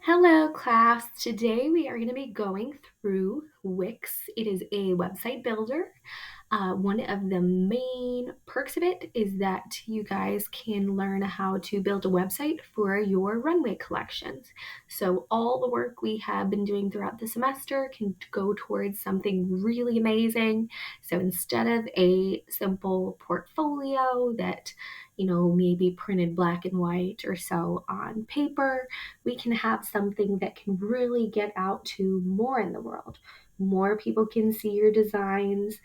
Hello, class. Today we are going to be going through Wix. It is a website builder. One of the main perks of it is that you guys can learn how to build a website for your runway collections. So all the work we have been doing throughout the semester can go towards something really amazing. So instead of a simple portfolio that maybe printed black and white or so on paper, we can have something that can really get out to more in the world. More people can see your designs.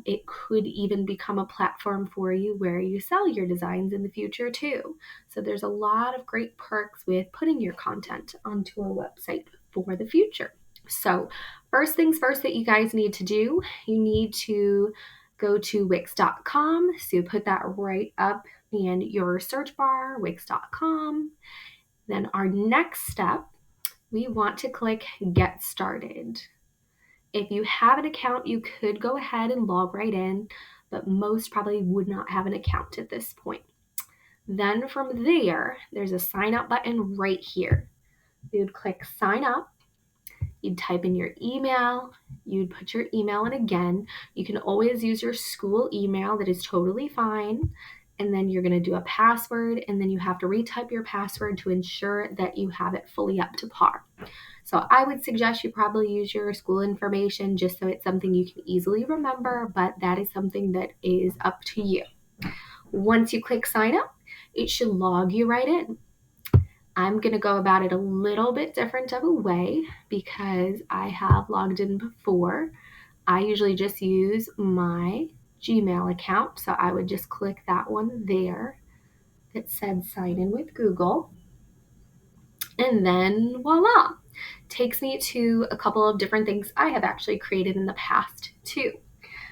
It could even become a platform for you where you sell your designs in the future too. So there's a lot of great perks with putting your content onto a website for the future. So first things first that you guys need to do, you need to go to wix.com. So put that right up in your search bar, wix.com. Then our next step, we want to click Get Started. If you have an account, you could go ahead and log right in, but most probably would not have an account at this point. Then from there, there's a sign up button right here. You'd click sign up. You'd type in your email. You'd put your email in again. You can always use your school email. That is totally fine. And then you're going to do a password, and then you have to retype your password to ensure that you have it fully up to par. So I would suggest you probably use your school information just so it's something you can easily remember, but that is something that is up to you. Once you click sign up, it should log you right in. I'm going to go about it a little bit different of a way because I have logged in before. I usually just use my Gmail account, so I would just click that one there that said sign in with Google. And then voila, takes me to a couple of different things I have actually created in the past too.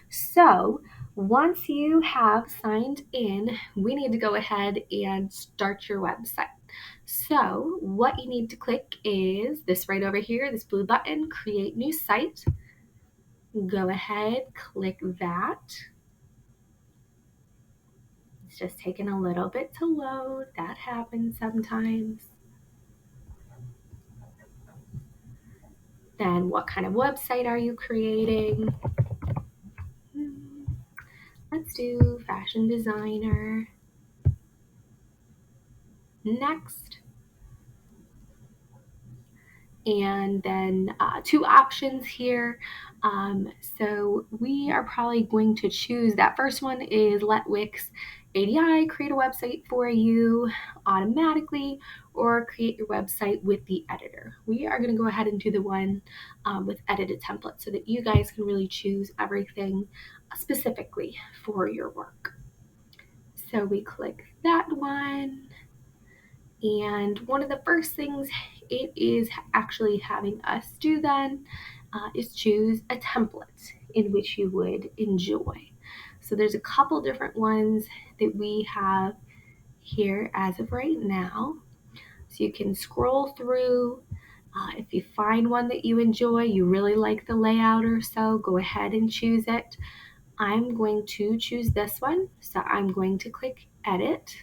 So once you have signed in, we need to go ahead and start your website. So what you need to click is this right over here, this blue button, create new site. Go ahead, click that. It's just taking a little bit to load. That happens sometimes. Then what kind of website are you creating? Let's do fashion designer. Next. And then two options here. So we are probably going to choose that first one is let Wix ADI create a website for you automatically or create your website with the editor. We are going to go ahead and do the one with edited template so that you guys can really choose everything specifically for your work. So we click that one. And one of the first things it is actually having us do then is choose a template in which you would enjoy. So there's a couple different ones that we have here as of right now. So you can scroll through. If you find one that you enjoy, you really like the layout or so, go ahead and choose it. I'm going to choose this one. So I'm going to click Edit.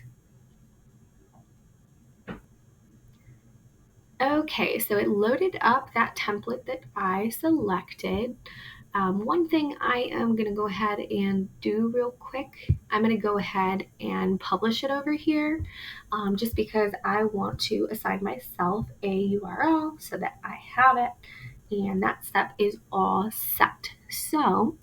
Okay, so it loaded up that template that I selected. One thing I am going to go ahead and do real quick, I'm going to go ahead and publish it over here just because I want to assign myself a URL so that I have it, and that step is all set. So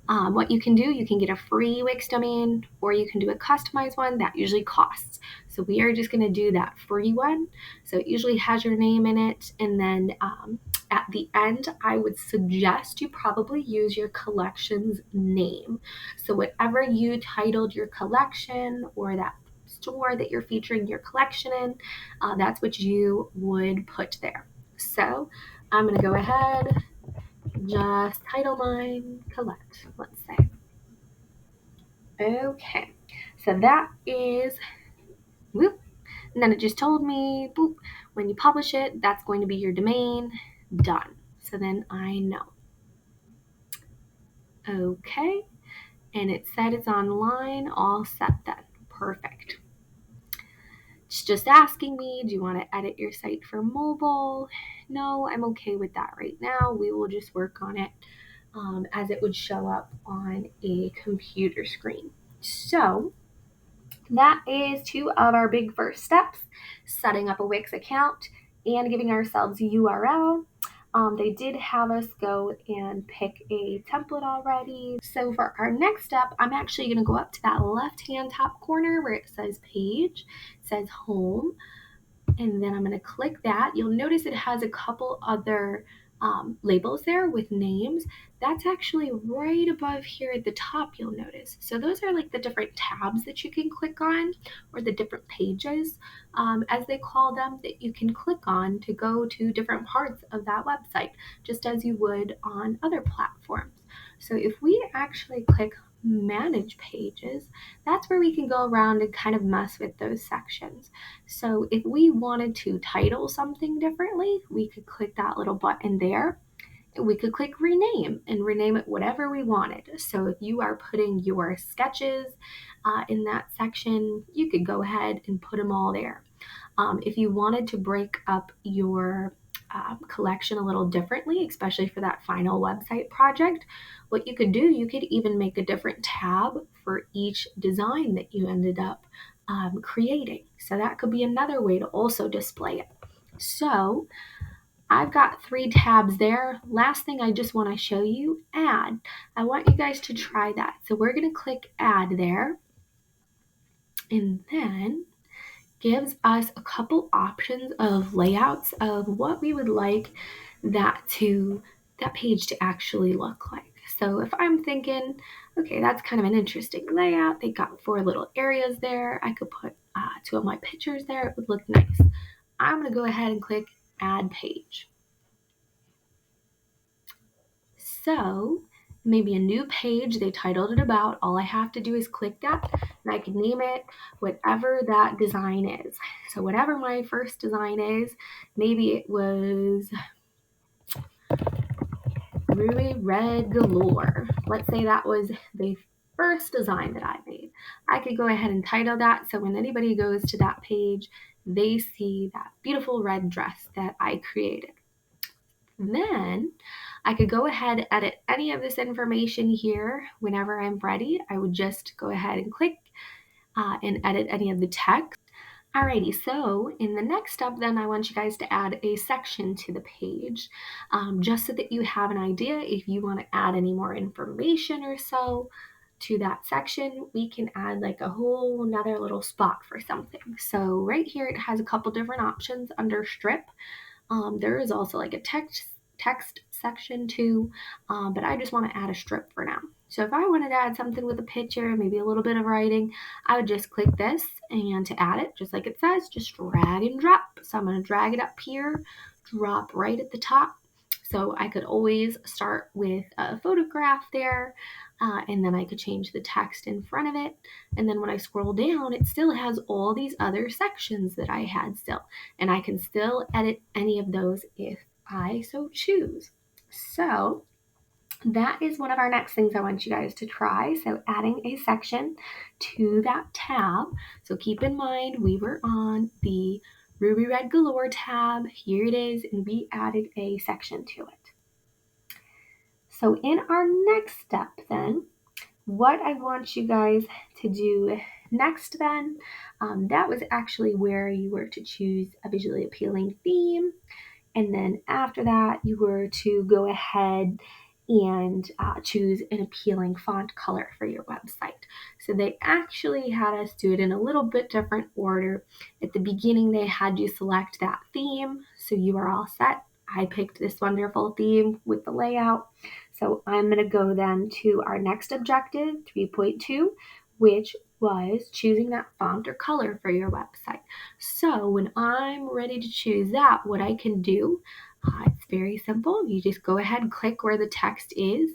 what you can do, you can get a free Wix domain or you can do a customized one that usually costs. So we are just going to do that free one. So it usually has your name in it. And then at the end, I would suggest you probably use your collection's name. So whatever you titled your collection or that store that you're featuring your collection in, that's what you would put there. So I'm going to go ahead, just title mine collect, let's say. Okay, so that is, whoop, and then it just told me, boop, when you publish it, that's going to be your domain, done. So then I know. Okay, and it said it's online, all set then, perfect. It's just asking me, do you want to edit your site for mobile? No, I'm okay with that right now. We will just work on it as it would show up on a computer screen. So that is two of our big first steps: setting up a Wix account and giving ourselves a URL. They did have us go and pick a template already. So for our next step, I'm actually going to go up to that left-hand top corner where it says page, it says home, and then I'm going to click that. You'll notice it has a couple other labels there with names. That's actually right above here at the top, you'll notice. So those are like the different tabs that you can click on, or the different pages, as they call them, that you can click on to go to different parts of that website, just as you would on other platforms. So if we actually click manage pages, that's where we can go around and kind of mess with those sections. So if we wanted to title something differently, we could click that little button there. We could click rename and rename it whatever we wanted. So if you are putting your sketches in that section, you could go ahead and put them all there. If you wanted to break up your collection a little differently, especially for that final website project, what you could do, you could even make a different tab for each design that you ended up creating. So that could be another way to also display it. So I've got 3 tabs there. Last thing I just want to show you, add. I want you guys to try that. So we're going to click add there, and then gives us a couple options of layouts of what we would like that page to actually look like. So if I'm thinking, okay, that's kind of an interesting layout. They got 4 little areas there. I could put 2 of my pictures there. It would look nice. I'm going to go ahead and click add page. So maybe a new page, they titled it about. All I have to do is click that, and I can name it whatever that design is. So whatever my first design is, maybe it was Ruby Red Galore. Let's say that was the first design that I made. I could go ahead and title that, so when anybody goes to that page, they see that beautiful red dress that I created. Then I could go ahead and edit any of this information here whenever I'm ready. I would just go ahead and click and edit any of the text. Alrighty, so in the next step then I want you guys to add a section to the page, just so that you have an idea if you want to add any more information or so to that section. We can add like a whole another little spot for something. So right here it has a couple different options under strip. There is also like a text section too, but I just want to add a strip for now. So if I wanted to add something with a picture, maybe a little bit of writing, I would just click this, and to add it, just like it says, just drag and drop. So I'm going to drag it up here, drop right at the top. So I could always start with a photograph there, and then I could change the text in front of it. And then when I scroll down, it still has all these other sections that I had still, and I can still edit any of those if I so choose. So that is one of our next things I want you guys to try. So adding a section to that tab. So keep in mind, we were on the Ruby Red Galore tab. Here it is, and we added a section to it. So in our next step then, what I want you guys to do next then, that was actually where you were to choose a visually appealing theme. And then after that, you were to go ahead and choose an appealing font color for your website. So they actually had us do it in a little bit different order. At the beginning, they had you select that theme, so you are all set. I picked this wonderful theme with the layout. So I'm going to go then to our next objective, 3.2, which was choosing that font or color for your website. So when I'm ready to choose that, what I can do, it's very simple. You just go ahead and click where the text is.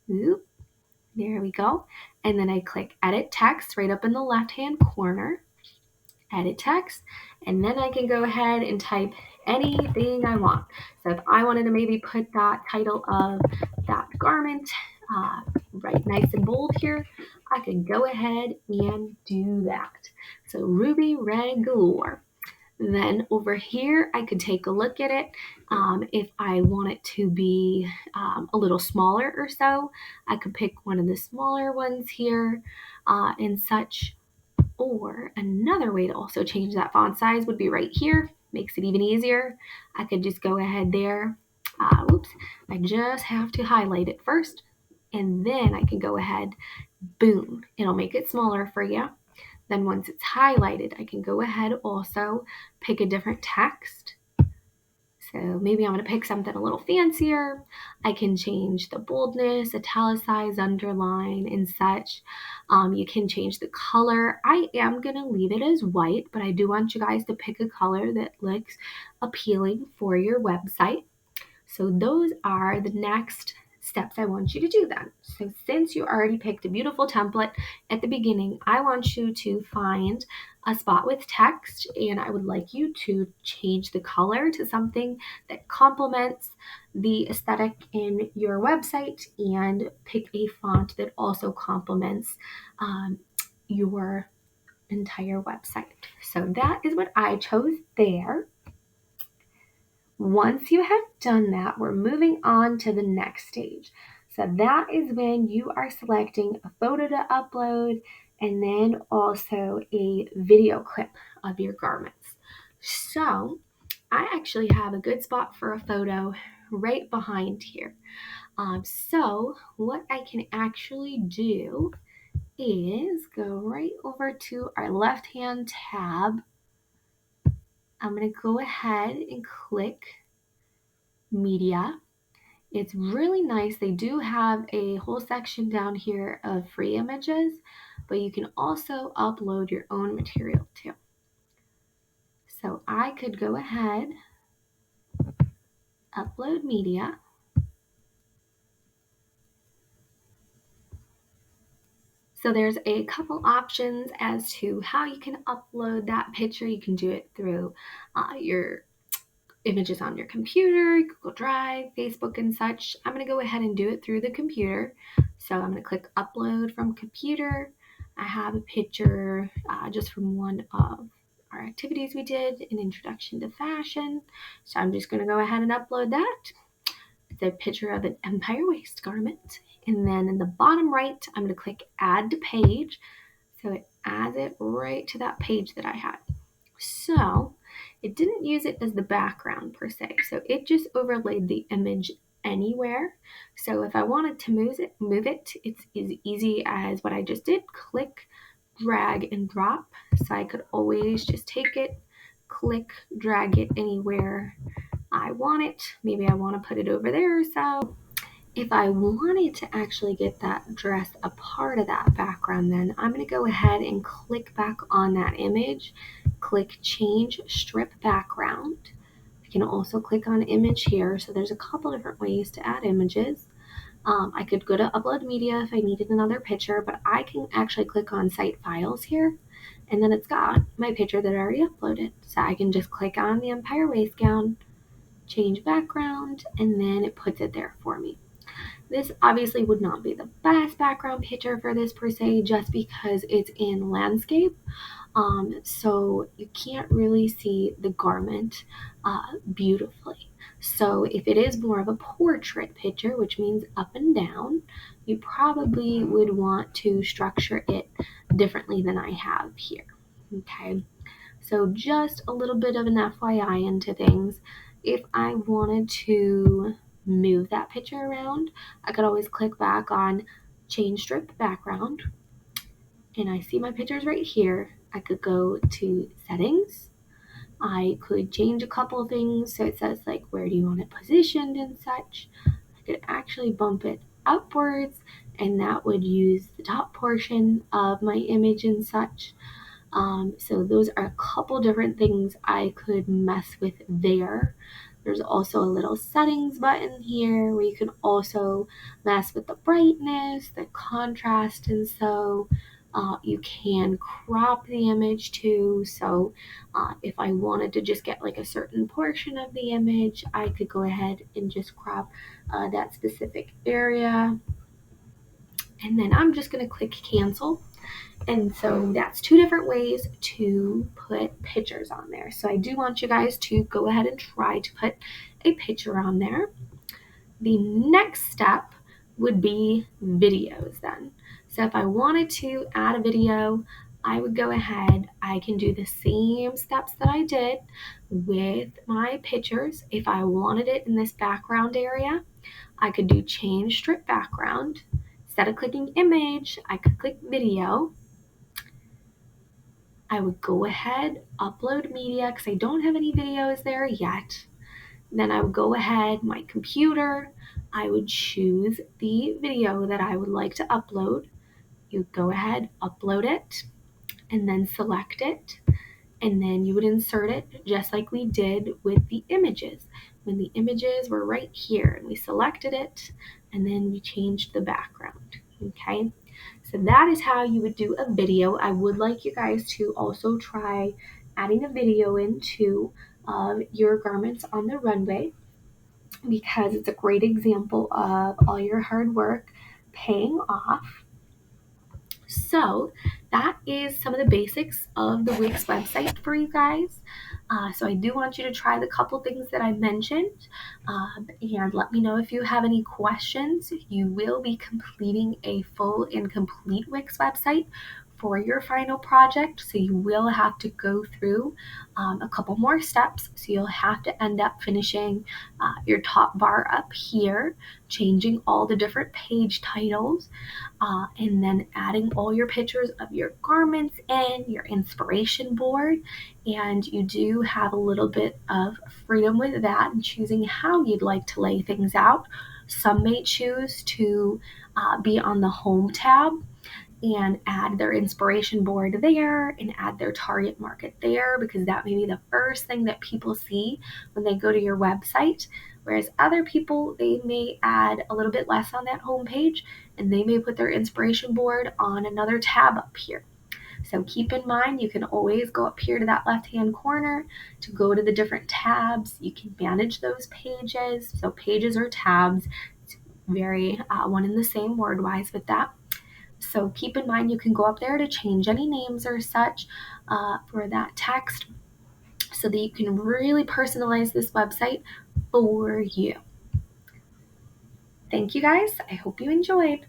Oop, there we go. And then I click edit text right up in the left-hand corner. Edit text, and then I can go ahead and type anything I want. So if I wanted to maybe put that title of that garment right nice and bold here, I could go ahead and do that. So Ruby Red Galore. Then over here, I could take a look at it. If I want it to be a little smaller or so, I could pick one of the smaller ones here and such. Or another way to also change that font size would be right here. Makes it even easier. I could just go ahead there. Oops, I just have to highlight it first. And then I can go ahead, boom, it'll make it smaller for you. Then once it's highlighted, I can go ahead also pick a different text. So maybe I'm going to pick something a little fancier. I can change the boldness, italicize, underline, and such. You can change the color. I am going to leave it as white, but I do want you guys to pick a color that looks appealing for your website. So those are the next steps I want you to do then. So since you already picked a beautiful template at the beginning, I want you to find a spot with text, and I would like you to change the color to something that complements the aesthetic in your website, and pick a font that also complements your entire website. So that is what I chose there. Once you have done that, we're moving on to the next stage. So that is when you are selecting a photo to upload and then also a video clip of your garments. So I actually have a good spot for a photo right behind here. So what I can actually do is go right over to our left-hand tab. I'm going to go ahead and click Media. It's really nice. They do have a whole section down here of free images, but you can also upload your own material too. So I could go ahead, upload media. So there's a couple options as to how you can upload that picture. You can do it through your images on your computer, Google Drive, Facebook, and such. I'm going to go ahead and do it through the computer. So I'm going to click upload from computer. I have a picture just from one of our activities we did, an introduction to fashion. So I'm just going to go ahead and upload that. It's a picture of an Empire waist garment. And then in the bottom right, I'm going to click add to page. So it adds it right to that page that I had. So it didn't use it as the background per se. So it just overlaid the image anywhere. So if I wanted to move it, it's as easy as what I just did. Click, drag, and drop. So I could always just take it, click, drag it anywhere I want it. Maybe I want to put it over there. So if I wanted to actually get that dress a part of that background, then I'm going to go ahead and click back on that image, click change strip background. I can also click on image here. So there's a couple different ways to add images. I could go to upload media if I needed another picture, but I can actually click on cite files here, and then it's got my picture that I already uploaded. So I can just click on the Empire waist gown, change background, and then it puts it there for me. This obviously would not be the best background picture for this per se, just because it's in landscape. So you can't really see the garment beautifully. So if it is more of a portrait picture, which means up and down, you probably would want to structure it differently than I have here. Okay. So just a little bit of an FYI into things. If I wanted to move that picture around, I could always click back on change strip background, and I see my pictures right here. I could go to settings. I could change a couple things. So it says like, where do you want it positioned and such. I could actually bump it upwards, and that would use the top portion of my image and such. So those are a couple different things I could mess with there. There's also a little settings button here where you can also mess with the brightness, the contrast, and so you can crop the image too. So if I wanted to just get like a certain portion of the image, I could go ahead and just crop that specific area. And then I'm just going to click cancel. And so that's two different ways to put pictures on there. So I do want you guys to go ahead and try to put a picture on there. The next step would be videos then. So if I wanted to add a video, I would go ahead, I can do the same steps that I did with my pictures. If I wanted it in this background area, I could do change strip background. Instead of clicking image, I could click video. I would go ahead, upload media, because I don't have any videos there yet. Then I would go ahead, my computer, I would choose the video that I would like to upload. You go ahead, upload it, and then select it. And then you would insert it just like we did with the images. When the images were right here and we selected it, and then we changed the background. Okay, so that is how you would do a video. I would like you guys to also try adding a video into your garments on the runway, because it's a great example of all your hard work paying off. So that is some of the basics of the Wix website for you guys. So I do want you to try the couple things that I mentioned, and let me know if you have any questions. You will be completing a full and complete Wix website for your final project, so you will have to go through a couple more steps. So you'll have to end up finishing your top bar up here, changing all the different page titles, and then adding all your pictures of your garments and your inspiration board. And you do have a little bit of freedom with that and choosing how you'd like to lay things out. Some may choose to be on the home tab and add their inspiration board there and add their target market there, because that may be the first thing that people see when they go to your website. Whereas other people, they may add a little bit less on that home page, and they may put their inspiration board on another tab up here. So keep in mind, you can always go up here to that left-hand corner to go to the different tabs. You can manage those pages. So pages or tabs, it's very one and the same word-wise with that. So keep in mind, you can go up there to change any names or such for that text, so that you can really personalize this website for you. Thank you guys. I hope you enjoyed.